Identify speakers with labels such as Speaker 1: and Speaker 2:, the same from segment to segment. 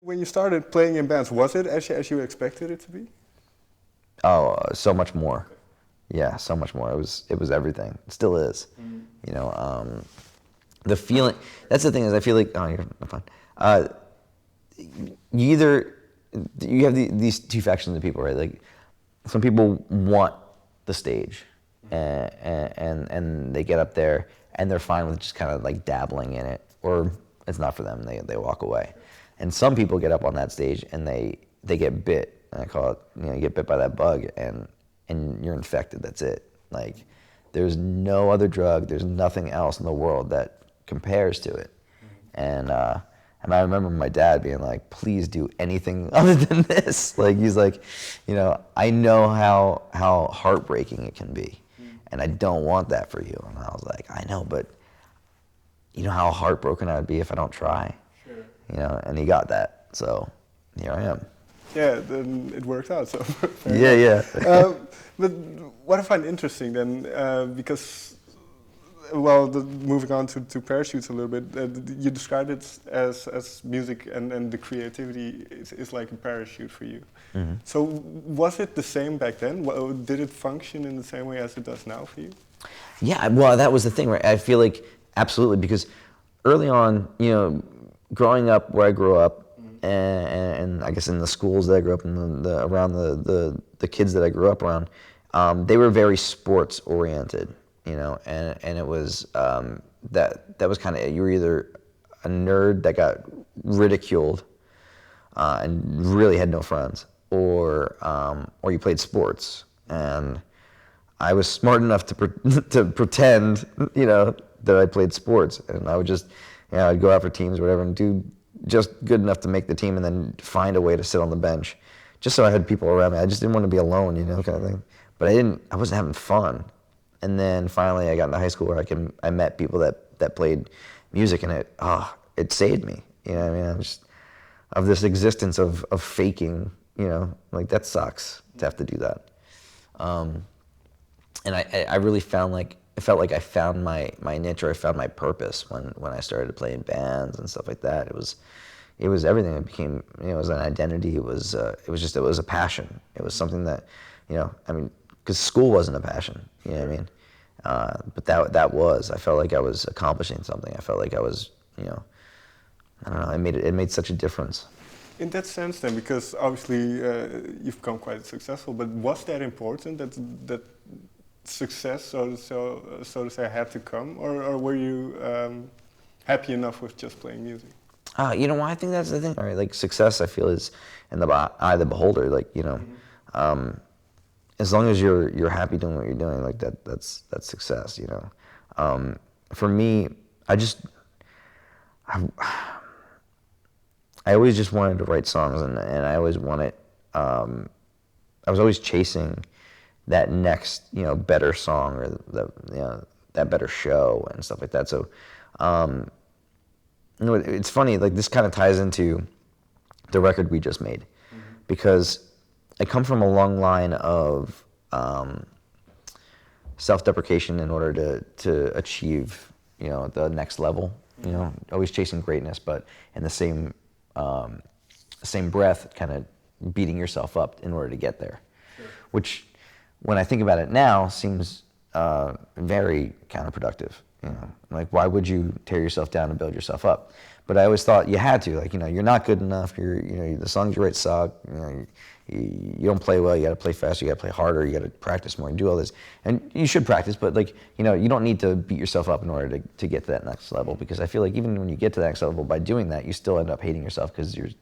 Speaker 1: When you started playing in bands, was it as you expected it to be?
Speaker 2: Oh, so much more. Yeah, so much more. It was everything. It still is. You know, the feeling. That's the thing is I feel like you're fine. You have these two factions of people, right? Like some people want the stage, and they get up there and they're fine with just kind of like dabbling in it, or it's not for them. They walk away. And some people get up on that stage and they get bit. And I call it, you get bit by that bug and you're infected. That's it. Like there's no other drug. There's nothing else in the world that compares to it. And I remember my dad being like, please do anything other than this. Like, he's like, I know how heartbreaking it can be. And I don't want that for you. And I was like, I know, but you know how heartbroken I would be if I don't try? Sure. And he got that. So here I am.
Speaker 1: Yeah, then it worked out. So
Speaker 2: yeah.
Speaker 1: But what I find interesting then, because, moving on to parachutes a little bit, you described it as music and the creativity is like a parachute for you. Mm-hmm. So was it the same back then? Did it function in the same way as it does now for you?
Speaker 2: Yeah, well, that was the thing, right? I feel like absolutely, because early on, growing up where I grew up, and I guess in the schools that I grew up in, around the kids that I grew up around, they were very sports oriented, and it was that was kind of, you were either a nerd that got ridiculed and really had no friends, or you played sports. And I was smart enough to pretend, that I played sports, and I would just, I'd go out for teams or whatever and do just good enough to make the team, and then find a way to sit on the bench, just so I had people around me. I just didn't want to be alone, kind of thing. But I wasn't having fun. And then finally, I got into high school where I met people that played music, and it saved me. I'm just of this existence of faking. Like that sucks to have to do that. And I really it felt like I found my niche, or I found my purpose when I started playing bands and stuff like that. It was everything. It became, it was an identity. It was a passion. It was something that, because school wasn't a passion, but that was. I felt like I was accomplishing something. I felt like I was, I don't know. It made such a difference.
Speaker 1: In that sense, then, because obviously you've become quite successful, but was that important that success, so to say, had to come, or were you happy enough with just playing music?
Speaker 2: I think that's the thing. All right, like success, I feel, is in the eye of the beholder. Like, mm-hmm. As long as you're happy doing what you're doing, like that's success. For me, I always just wanted to write songs, and I always wanted. I was always chasing that next, better song, or that better show and stuff like that. So, it's funny. Like, this kind of ties into the record we just made, mm-hmm. because I come from a long line of self-deprecation in order to achieve, the next level. Always chasing greatness, but in the same breath, kind of beating yourself up in order to get there. Sure. Which, when I think about it now, seems very counterproductive. Like, why would you tear yourself down and build yourself up? But I always thought you had to. Like, you're not good enough. The songs you write suck. You don't play well. You got to play faster. You got to play harder. You got to practice more and do all this. And you should practice, but you don't need to beat yourself up in order to get to that next level. Because I feel like even when you get to that next level, by doing that, you still end up hating yourself because you've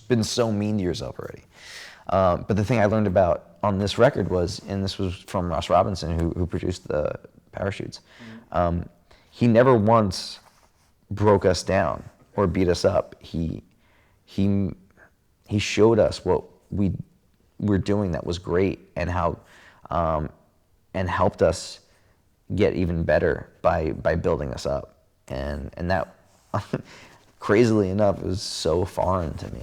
Speaker 2: been so mean to yourself already. But the thing I learned about on this record was, and this was from Ross Robinson, who produced the Parachutes. Mm-hmm. He never once broke us down or beat us up. He showed us what we were doing that was great, and how and helped us get even better by building us up. And that crazily enough, it was so foreign to me,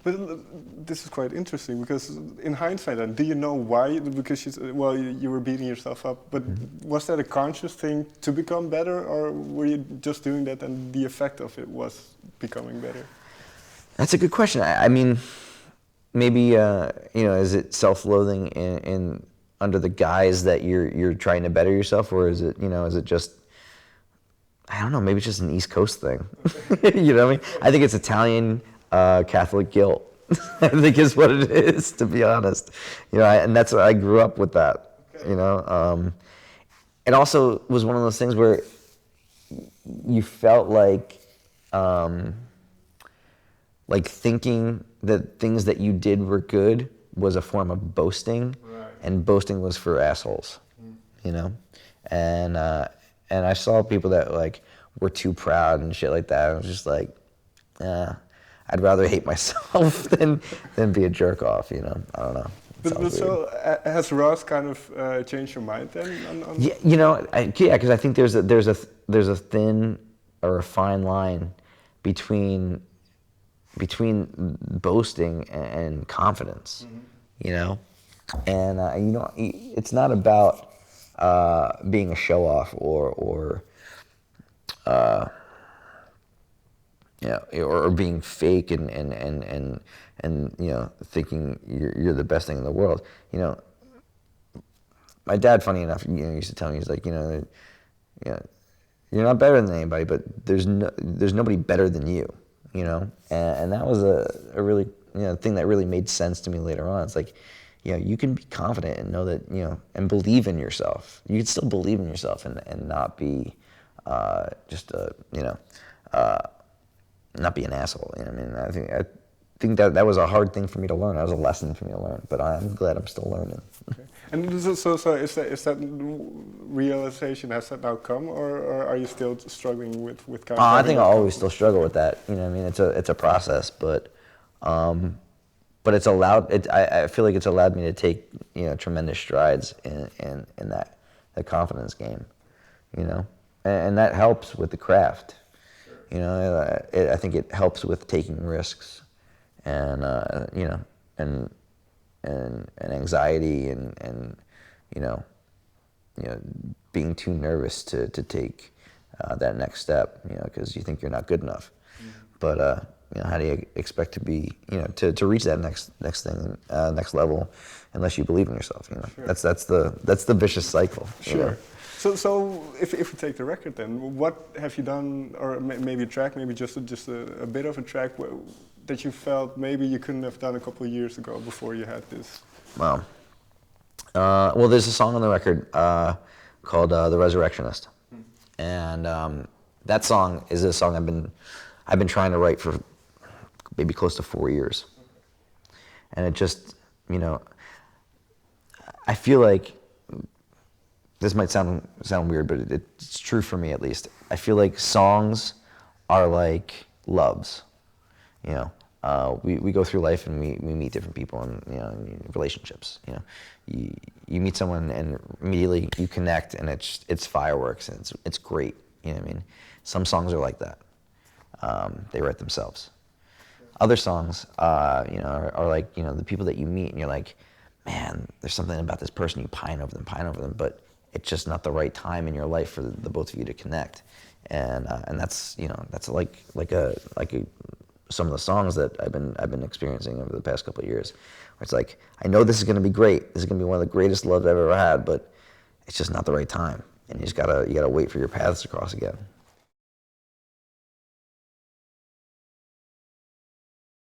Speaker 1: But this is quite interesting, because in hindsight, then, do you know why? Because you were beating yourself up, but mm-hmm. was that a conscious thing to become better, or were you just doing that and the effect of it was becoming better?
Speaker 2: That's a good question. I mean, maybe is it self-loathing in under the guise that you're trying to better yourself, or is it just, I don't know, maybe it's just an East Coast thing. You know what I mean? I think it's Italian Catholic guilt. I think is what it is, to be honest. And that's I grew up with that. It also was one of those things where you felt like thinking that things that you did were good was a form of boasting, right. And boasting was for assholes, and I saw people that were too proud and shit like that. I was just like, I'd rather hate myself than be a jerk off, I don't know.
Speaker 1: But so has Ross kind of changed your mind then?
Speaker 2: Yeah, because I think there's a thin or a fine line between boasting and confidence, and it's not about being a show off or being fake and thinking you're the best thing in the world. My dad, funny enough, used to tell me, he's like, you're not better than anybody, but there's nobody better than you. And that was a really thing that really made sense to me later on. It's like, you can be confident and know that and believe in yourself. You can still believe in yourself and not be just not be an asshole. I mean, I think that was a hard thing for me to learn. That was a lesson for me to learn. But I'm glad I'm still learning. Okay.
Speaker 1: And so is that realization, has that now come, or are you still struggling with kind of?
Speaker 2: I think I'll always still struggle with that. I mean, it's a process, but it's allowed. I feel like it's allowed me to take tremendous strides in that confidence game, and that helps with the craft. I think it helps with taking risks, and and anxiety and being too nervous to take that next step, because you think you're not good enough. Mm-hmm. But how do you expect to be to reach that next thing, next level, unless you believe in yourself? Sure. That's the vicious cycle.
Speaker 1: Sure. So if we take the record, then what have you done, or maybe a track, maybe just a bit of a track that you felt maybe you couldn't have done a couple of years ago before you had this?
Speaker 2: Wow. Well, there's a song on the record called "The Resurrectionist," and that song is a song I've been trying to write for maybe close to 4 years, and it just I feel like. This might sound weird, but it's true for me at least. I feel like songs are like loves. We go through life and we meet different people and in relationships. You meet someone and immediately you connect and it's fireworks and it's great. You know what I mean? Some songs are like that. They write themselves. Other songs, are like the people that you meet and you're like, man, there's something about this person, you pine over them, but it's just not the right time in your life for the both of you to connect, and that's that's like some of the songs that I've been experiencing over the past couple of years, where it's like, I know this is going to be great, this is going to be one of the greatest loves I've ever had, but it's just not the right time, and you gotta wait for your paths to cross again.